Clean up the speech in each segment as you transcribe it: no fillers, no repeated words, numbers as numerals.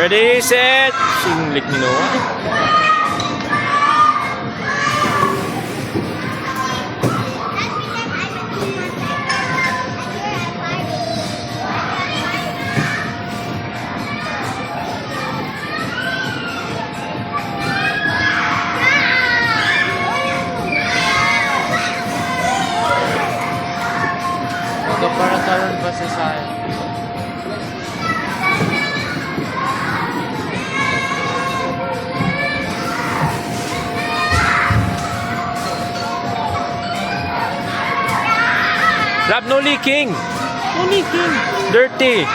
Ready, set. Singlik ni Noah. Magkaparataran pa sa sayo. Lab, no leaking. No leaking. Dirty.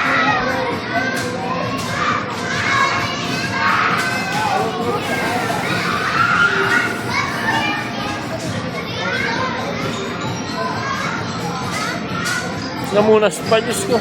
Namunas pa, Diyos ko.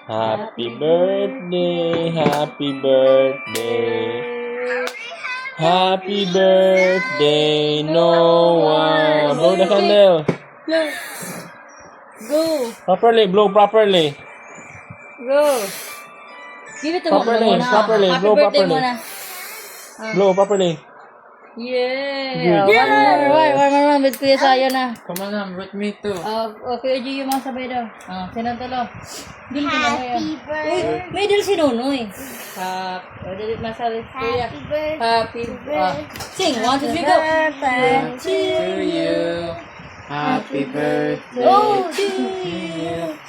Happy birthday, happy birthday. Happy birthday, Noah. Blow the candle. Blow. Go. Properly, blow properly. Go. Give it to Properly, Mom muna. properly, Happy blow birthday properly. muna. Blow properly. Yeah. Good. One more. With Kuya Sayo na. Come on, ma'am, with me too. Kuya G yung mga sabay daw. Sinantalo. Dili ko na ngayon. Happy birthday. May dili si Nonoy. Dili masalit kuya. Happy birthday. Sing, 1, 2, 3, go. To you. Happy birthday. Oh, to you.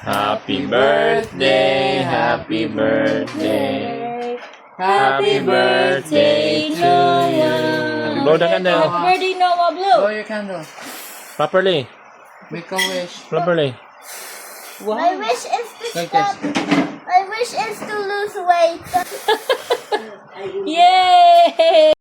Happy birthday, happy birthday. Happy birthday, Noah. Blow the candle. Happy birthday, Noah. Blow. Blow your candle. Properly, Make a wish. properly. My wish is to Like stop. this. My wish is to lose weight. Yay!